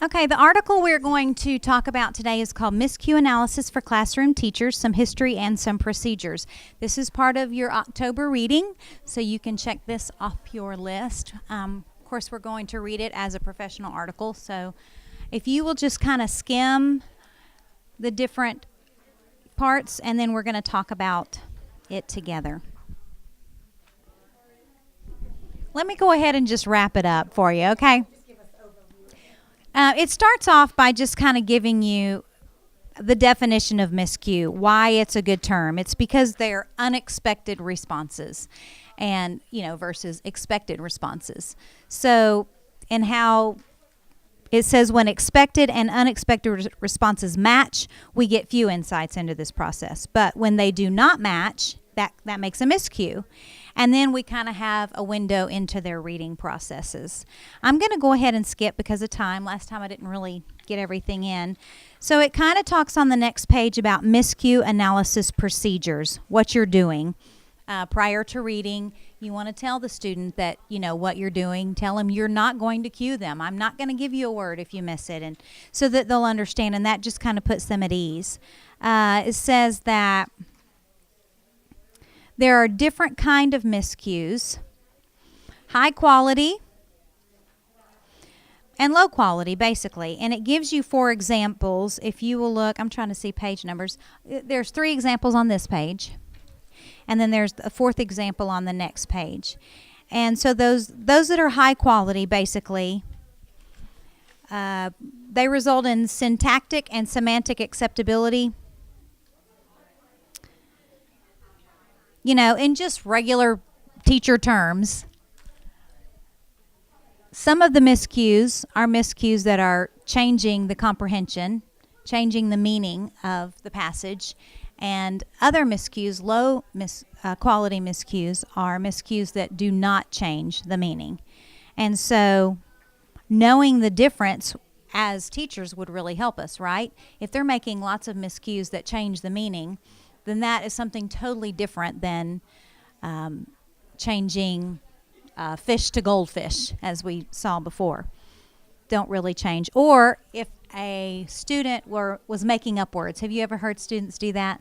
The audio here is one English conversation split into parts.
Okay, the article we're going to talk about today is called Miscue Analysis for Classroom Teachers, Some History and Some Procedures. This is part of your October reading, so you can check this off your list. Of course, we're going to read it as a professional article, so if you will just kind of skim the different parts, and then we're going to talk about it together. Let me go ahead and just wrap it up for you, okay? It starts off by just kind of giving you the definition of miscue, why it's a good term. It's because they're unexpected responses and, versus expected responses. So, and how it says when expected and unexpected responses match, we get few insights into this process. But when they do not match, that makes a miscue. And then we kind of have a window into their reading processes. I'm going to go ahead and skip because of time. Last time I didn't really get everything in. So it kind of talks on the next page about miscue analysis procedures, what you're doing. Prior to reading, you want to tell the student that, what you're doing. Tell them you're not going to cue them. I'm not going to give you a word if you miss it, and so that they'll understand, and that just kind of puts them at ease. It says that there are different kind of miscues, high quality and low quality, basically. And it gives you 4 examples. If you will look, I'm trying to see page numbers. There's 3 examples on this page. And then there's a 4th example on the next page. And so those that are high quality, basically, they result in syntactic and semantic acceptability. In just regular teacher terms, some of the miscues are miscues that are changing the comprehension, changing the meaning of the passage, and other miscues, low quality miscues, are miscues that do not change the meaning. And so knowing the difference as teachers would really help us, right? If they're making lots of miscues that change the meaning, then that is something totally different than changing fish to goldfish, as we saw before. Don't really change. Or if a student was making up words. Have you ever heard students do that?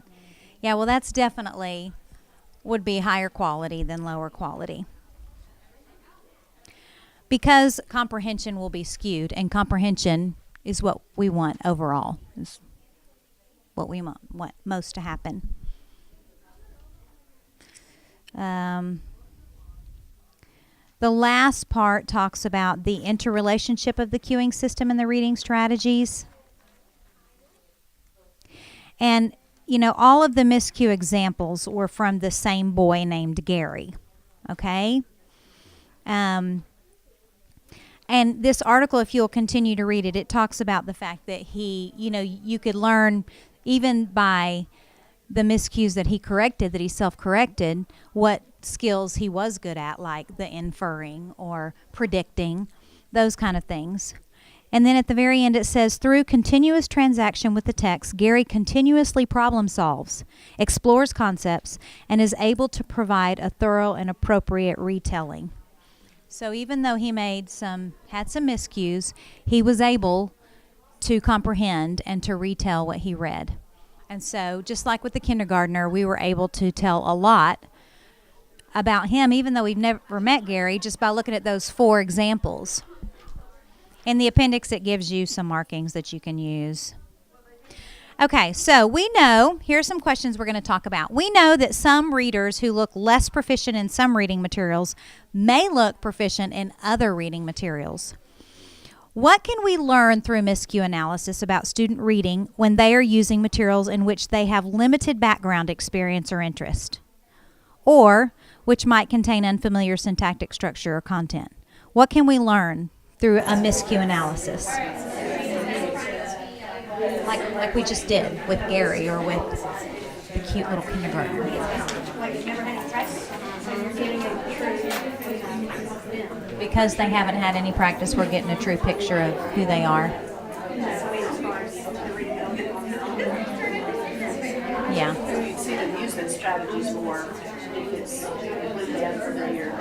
Yeah, well, that's definitely would be higher quality than lower quality. Because comprehension will be skewed, and comprehension is what we want overall, is what we want most to happen. The last part talks about the interrelationship of the cueing system and the reading strategies. And, all of the miscue examples were from the same boy named Gary. Okay? And this article, if you'll continue to read it, it talks about the fact that he, you could learn even by the miscues that he corrected, that he self-corrected, what skills he was good at, like the inferring or predicting, those kind of things. And then at the very end it says, through continuous transaction with the text, Gary continuously problem solves, explores concepts, and is able to provide a thorough and appropriate retelling. So even though he had some miscues, he was able to comprehend and to retell what he read. And so just like with the kindergartner, we were able to tell a lot about him, even though we've never met Gary, just by looking at those 4 examples. In the appendix, it gives you some markings that you can use. Okay, so we know, here are some questions we're going to talk about. We know that some readers who look less proficient in some reading materials may look proficient in other reading materials. What can we learn through miscue analysis about student reading when they are using materials in which they have limited background experience or interest, or which might contain unfamiliar syntactic structure or content? What can we learn through a miscue analysis? Like we just did with Gary or with the cute little kindergartner. Because they haven't had any practice, we're getting a true picture of who they are. Yeah. So you'd see them use those strategies more if it's completely unfamiliar.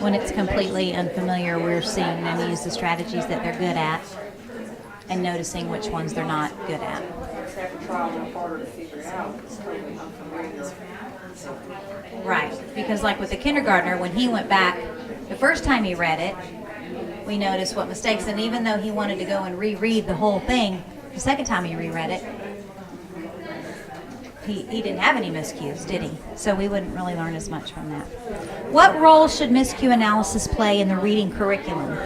When it's completely unfamiliar, we're seeing them use the strategies that they're good at. and noticing which ones they're not good at. Except trial and harder to figure out. It's totally unfamiliar. Right, because like with the kindergartner, when he went back, the first time he read it, we noticed what mistakes, and even though he wanted to go and reread the whole thing, the second time he reread it, he didn't have any miscues, did he? So we wouldn't really learn as much from that. What role should miscue analysis play in the reading curriculum?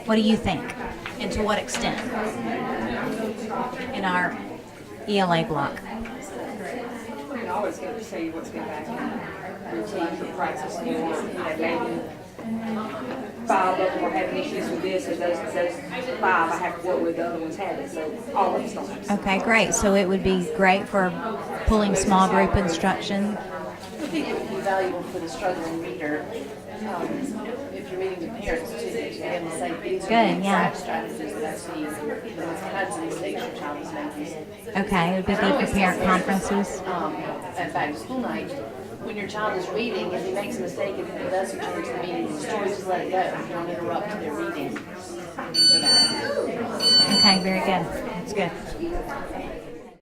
What do you think? And to what extent? In our ELA block. You can always get to see what's good back in routine for practice more. You know, maybe 5 of them are having issues with this, and those 5 I have to work with, the other ones have it. So all of us don't have it. Okay, great. So it would be great for pulling small group instruction. I think it would be valuable for the struggling reader, if you're meeting with parents too, to be able to say, these are Good, the yeah. exact strategies that I see, those kinds of mistakes your child is making. Okay, it would be good for parent conferences. At back to school night, when your child is reading, if he makes a mistake, if he does return to the meeting, the story, just let it go. Don't interrupt their reading for that. Okay, very good. That's good.